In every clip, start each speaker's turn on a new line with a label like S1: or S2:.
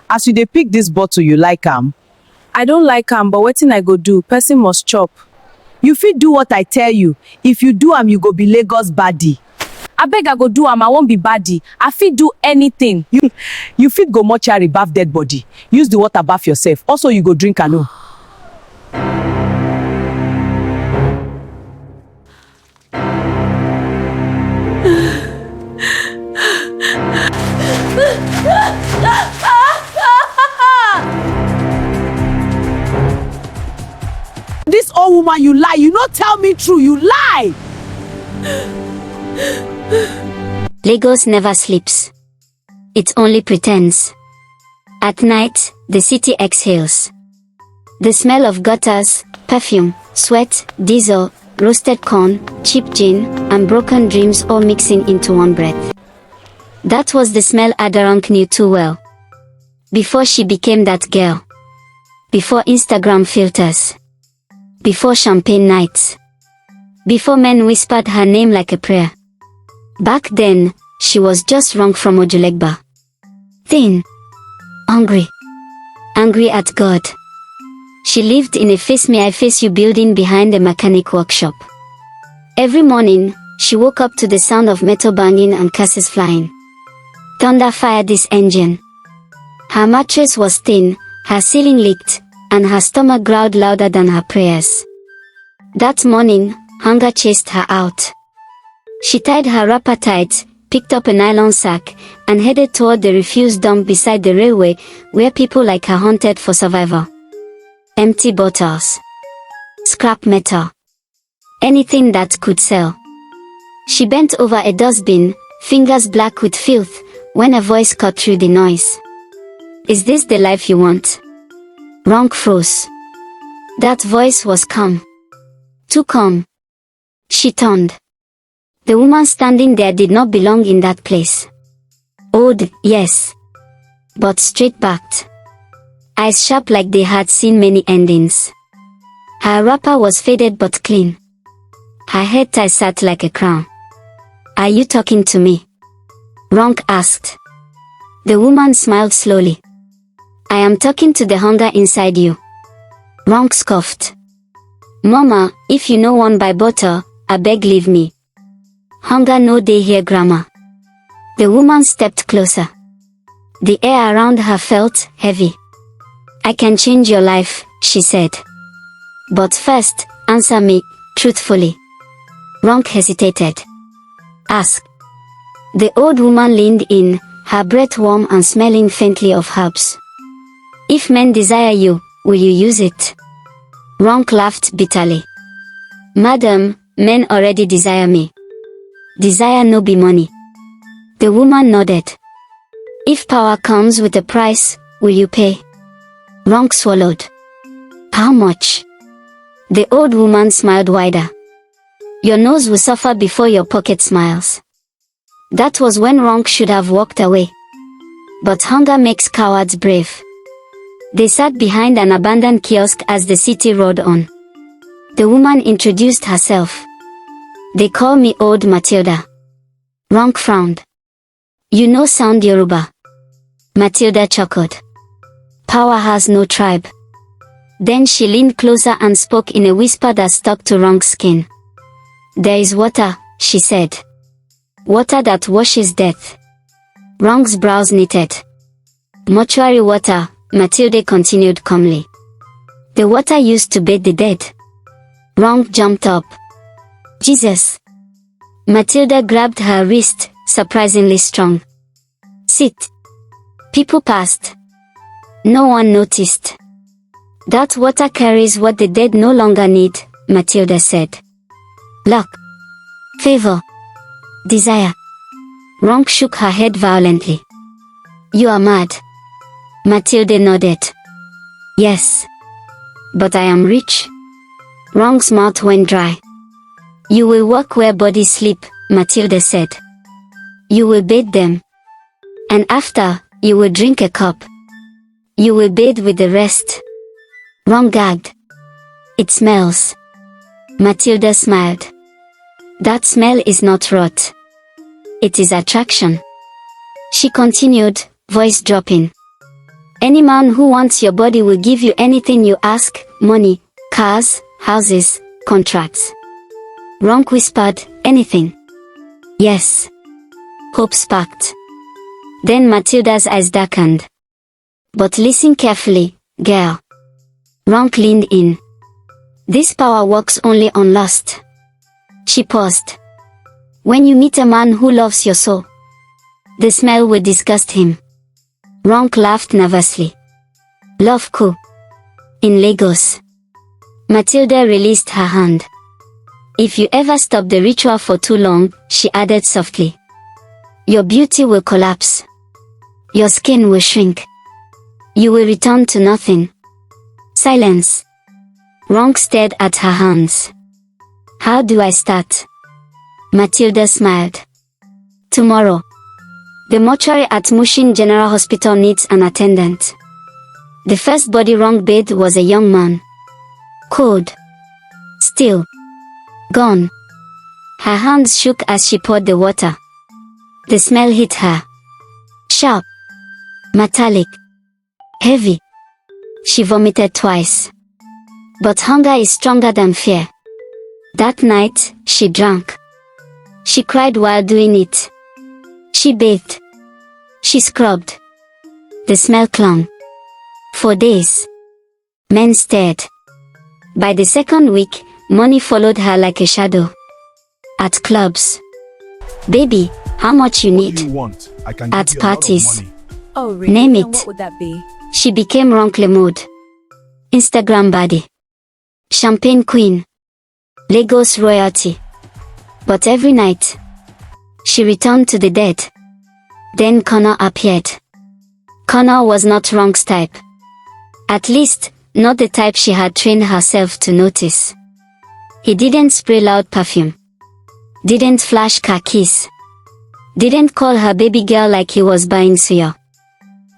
S1: As you dey pick this bottle, you like am?
S2: I don't like am, but wetin I go do? Person must chop.
S1: You fit do what I tell you. If you do am, you go be Lagos baddie.
S2: Abeg, I go do am, I wan be baddie. I fit do anything.
S1: You fit go mortuary baff dead body. Use the water baff yourself. Also, you go drink canoe. This old woman, you lie. You no tell me true. You lie.
S3: Lagos never sleeps. It only pretends. At night, the city exhales. The smell of gutters, perfume, sweat, diesel, roasted corn, cheap gin, and broken dreams all mixing into one breath. That was the smell Ronke knew too well. Before she became that girl. Before Instagram filters. Before champagne nights. Before men whispered her name like a prayer. Back then, she was just Ronke from Ojulegba. Thin. Hungry. Angry at God. She lived in a face me I face you building behind a mechanic workshop. Every morning, she woke up to the sound of metal banging and curses flying. Thunder fired this engine. Her mattress was thin, her ceiling leaked, and her stomach growled louder than her prayers. That morning, hunger chased her out. She tied her wrapper tight, picked up a nylon sack, and headed toward the refuse dump beside the railway, where people like her hunted for survival. Empty bottles. Scrap metal. Anything that could sell. She bent over a dustbin, fingers black with filth, when a voice cut through the noise. Is this the life you want? Ronke froze. That voice was calm. Too calm. She turned. The woman standing there did not belong in that place. Old, yes. But straight-backed. Eyes sharp like they had seen many endings. Her wrapper was faded but clean. Her head tie sat like a crown. Are you talking to me? Ronke asked. The woman smiled slowly. I am talking to the hunger inside you. Ronke scoffed. Mama, if you no wan buy butter, abeg leave me. Hunger no dey here grandma. The woman stepped closer. The air around her felt heavy. I can change your life, she said. But first, answer me, truthfully. Ronke hesitated. Ask. The old woman leaned in, her breath warm and smelling faintly of herbs. If men desire you, will you use it? Ronke laughed bitterly. Madam, men already desire me. Desire no be money. The woman nodded. If power comes with a price, will you pay? Ronke swallowed. How much? The old woman smiled wider. Your nose will suffer before your pocket smiles. That was when Ronke should have walked away. But hunger makes cowards brave. They sat behind an abandoned kiosk as the city roared on. The woman introduced herself. They call me Old Matilda. Ronke frowned. You know sound Yoruba. Matilda chuckled. Power has no tribe. Then she leaned closer and spoke in a whisper that stuck to Ronke's skin. There is water, she said. Water that washes death. Ronke's brows knitted. Mortuary water, Matilda continued calmly. The water used to bathe the dead. Ronke jumped up. Jesus. Matilda grabbed her wrist, surprisingly strong. Sit. People passed. No one noticed. That water carries what the dead no longer need, Matilda said. Luck. Favor. Desire. Ronke shook her head violently. You are mad. Matilda nodded. Yes. But I am rich. Ronke's mouth went dry. You will walk where bodies sleep, Matilda said. You will bathe them. And after, you will drink a cup. You will bathe with the rest. Ronke gagged. It smells. Matilda smiled. That smell is not rot. It is attraction. She continued, voice dropping. Any man who wants your body will give you anything you ask, money, cars, houses, contracts. Ronke whispered, anything. Yes. Hope sparked. Then Matilda's eyes darkened. But listen carefully, girl. Ronke leaned in. This power works only on lust. She paused. When you meet a man who loves your soul, the smell will disgust him. Ronke laughed nervously. Love coup. In Lagos. Matilda released her hand. If you ever stop the ritual for too long, she added softly, your beauty will collapse. Your skin will shrink. You will return to nothing. Silence. Ronke stared at her hands. How do I start? Matilda smiled. Tomorrow. The mortuary at Mushin General Hospital needs an attendant. The first body Ronke bathed was a young man. Cold. Still. Gone. Her hands shook as she poured the water. The smell hit her. Sharp. Metallic. Heavy. She vomited twice. But hunger is stronger than fear. That night, she drank. She cried while doing it. She bathed. She scrubbed. The smell clung. For days. Men stared. By the second week, money followed her like a shadow. At clubs. Baby, how much you need?
S4: Want? I can
S3: At
S4: give you
S3: parties.
S4: a lot of money.
S2: Oh, really?
S3: Name
S2: And
S3: it.
S2: what would that be?
S3: She became Ronke mode. Instagram baddie. Champagne queen. Lagos royalty. But every night, she returned to the dead. Then Connor appeared. Connor was not Ronke's type. At least, not the type she had trained herself to notice. He didn't spray loud perfume. Didn't flash car keys. Didn't call her baby girl like he was buying suya.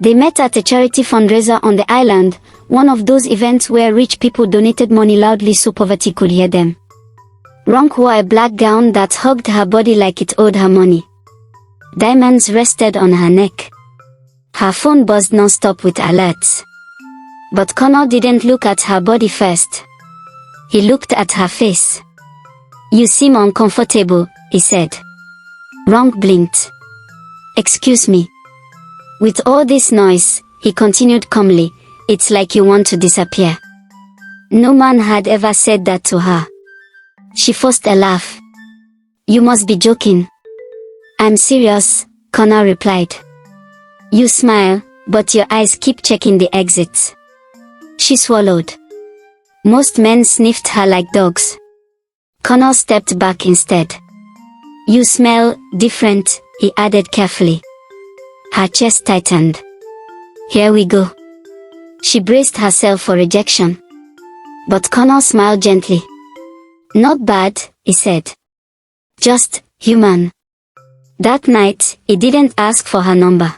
S3: They met at a charity fundraiser on the island, one of those events where rich people donated money loudly so poverty could hear them. Ronke wore a black gown that hugged her body like it owed her money. Diamonds rested on her neck. Her phone buzzed non-stop with alerts. But Connor didn't look at her body first. He looked at her face. You seem uncomfortable, he said. Ronke blinked. Excuse me. With all this noise, he continued calmly, it's like you want to disappear. No man had ever said that to her. She forced a laugh. You must be joking. I'm serious, Connor replied. You smile, but your eyes keep checking the exits. She swallowed. Most men sniffed her like dogs. Connor stepped back instead. You smell different, he added carefully. Her chest tightened. Here we go. She braced herself for rejection. But Connor smiled gently. Not bad, he said. Just human. That night, he didn't ask for her number.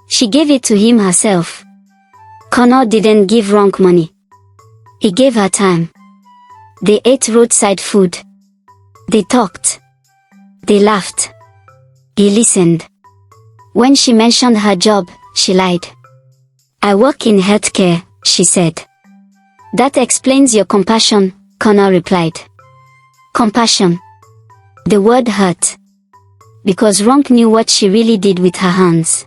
S3: She gave it to him herself. Connor didn't give Ronke money. He gave her time. They ate roadside food. They talked. They laughed. He listened. When she mentioned her job, she lied. I work in healthcare, she said. That explains your compassion, Connor replied. Compassion. The word hurt. Because Ronke knew what she really did with her hands.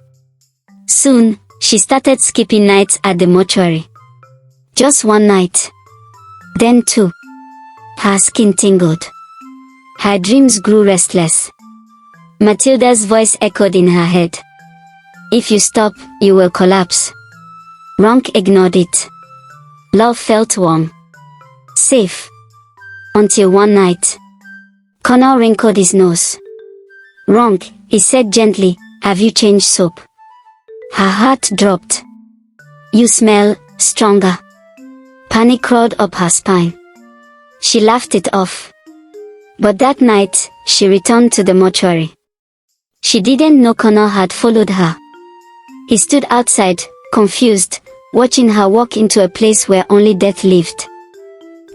S3: Soon, she started skipping nights at the mortuary. Just one night. Then two. Her skin tingled. Her dreams grew restless. Matilda's voice echoed in her head. If you stop, you will collapse. Ronke ignored it. Love felt warm. Safe. Until one night. Connor wrinkled his nose. Ronke, he said gently, have you changed soap? Her heart dropped. You smell stronger. Panic crawled up her spine. She laughed it off. But that night, she returned to the mortuary. She didn't know Connor had followed her. He stood outside, confused, watching her walk into a place where only death lived.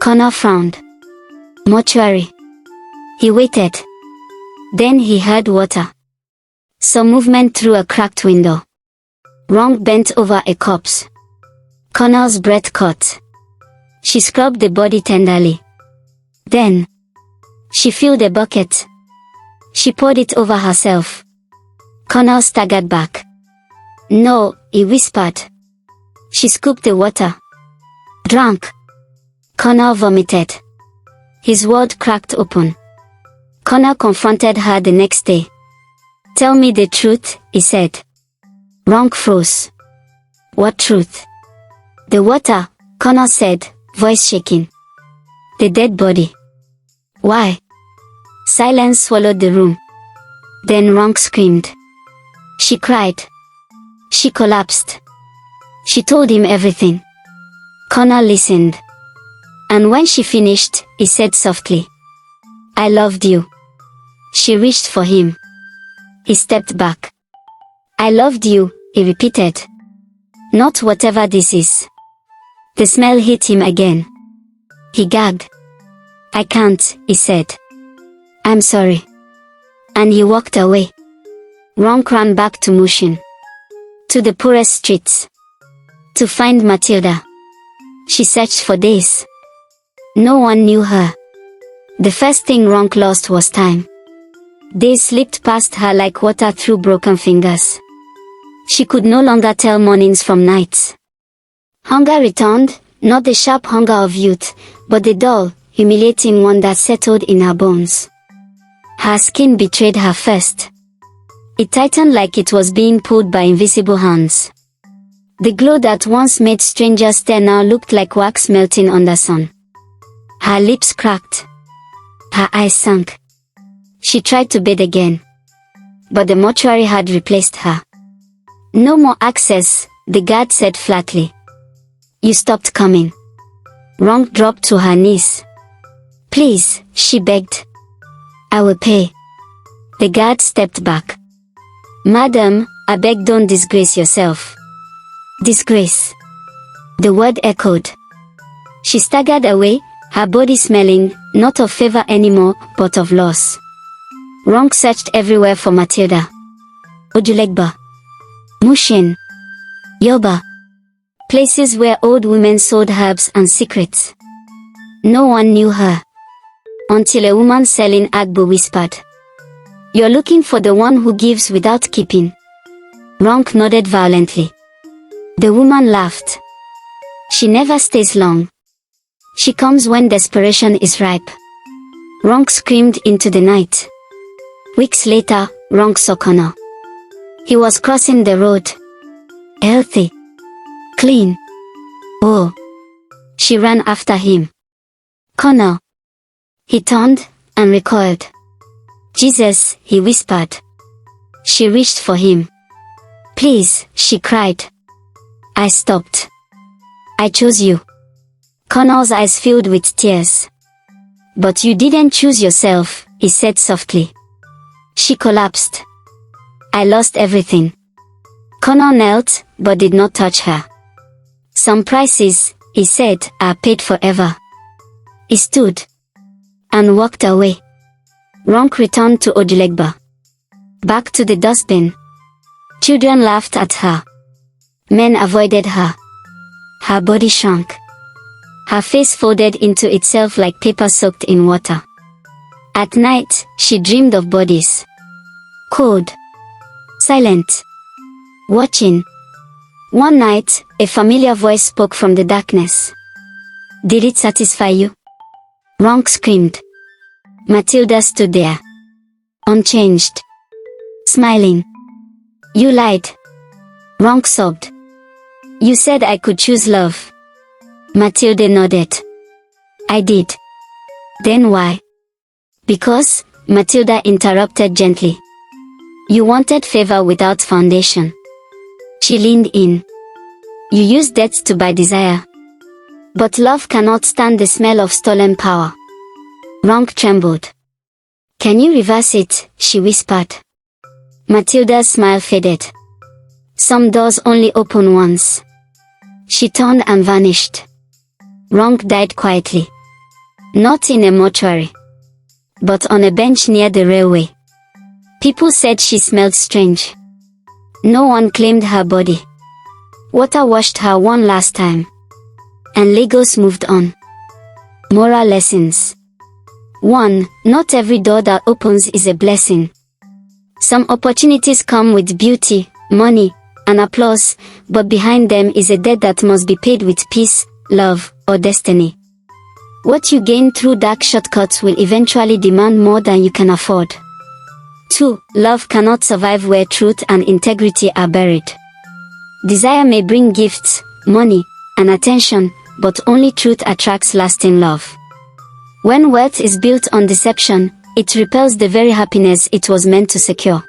S3: Connor frowned. Mortuary. He waited. Then he heard water. Some movement through a cracked window. Ronke bent over a corpse. Connor's breath caught. She scrubbed the body tenderly. Then, she filled a bucket. She poured it over herself. Connor staggered back. "No," he whispered. She scooped the water. "Drunk." Connor vomited. His world cracked open. Connor confronted her the next day. "Tell me the truth," he said. Ronke froze. "What truth?" "The water," Connor said, voice shaking. "The dead body." "Why?" Silence swallowed the room. Then Ronke screamed. She cried. She collapsed. She told him everything. Connor listened. And when she finished, he said softly, "I loved you." She reached for him. He stepped back. "I loved you," he repeated. "Not whatever this is." The smell hit him again. He gagged. "I can't," he said. "I'm sorry." And he walked away. Ronke ran back to Mushin. To the poorest streets. To find Matilda. She searched for days. No one knew her. The first thing Ronke lost was time. Days slipped past her like water through broken fingers. She could no longer tell mornings from nights. Hunger returned, not the sharp hunger of youth, but the dull, humiliating one that settled in her bones. Her skin betrayed her first. It tightened like it was being pulled by invisible hands. The glow that once made strangers stare now looked like wax melting on the sun. Her lips cracked. Her eyes sank. She tried to bathe again. But the mortuary had replaced her. "No more access," the guard said flatly. "You stopped coming." Ronke dropped to her knees. "Please," she begged. "I will pay." The guard stepped back. "Madam, I beg, don't disgrace yourself." "Disgrace." The word echoed. She staggered away, her body smelling, not of favor anymore, but of loss. Ronke searched everywhere for Matilda. Ojulegba. Mushin. Yoba. Places where old women sold herbs and secrets. No one knew her. Until a woman selling agbo whispered, "You're looking for the one who gives without keeping." Ronke nodded violently. The woman laughed. "She never stays long. She comes when desperation is ripe." Ronke screamed into the night. Weeks later, Ronke saw Connor. He was crossing the road. Healthy. Clean. Oh. She ran after him. "Connor." He turned, and recoiled. "Jesus," he whispered. She reached for him. "Please," she cried. I stopped. "I chose you." Connor's eyes filled with tears. "But you didn't choose yourself," he said softly. She collapsed. "I lost everything." Connor knelt, but did not touch her. "Some prices," he said, "are paid forever." He stood. And walked away. Ronke returned to Ojulegba. Back to the dustbin. Children laughed at her. Men avoided her. Her body shrunk. Her face folded into itself like paper soaked in water. At night, she dreamed of bodies. Cold. Silent. Watching. One night, a familiar voice spoke from the darkness. "Did it satisfy you?" Ronke screamed. Matilda stood there. Unchanged. Smiling. "You lied." Ronke sobbed. "You said I could choose love." Matilda nodded. "I did." "Then why?" "Because," Matilda interrupted gently. "You wanted favor without foundation." She leaned in. "You use debt to buy desire. But love cannot stand the smell of stolen power." Ronke trembled. "Can you reverse it?" she whispered. Matilda's smile faded. "Some doors only open once." She turned and vanished. Ronke died quietly. Not in a mortuary. But on a bench near the railway. People said she smelled strange. No one claimed her body. Water washed her one last time. And Lagos moved on. Moral lessons. 1. Not every door that opens is a blessing. Some opportunities come with beauty, money, and applause, but behind them is a debt that must be paid with peace, love, or destiny. What you gain through dark shortcuts will eventually demand more than you can afford. 2. Love cannot survive where truth and integrity are buried. Desire may bring gifts, money, and attention, but only truth attracts lasting love. When wealth is built on deception, it repels the very happiness it was meant to secure.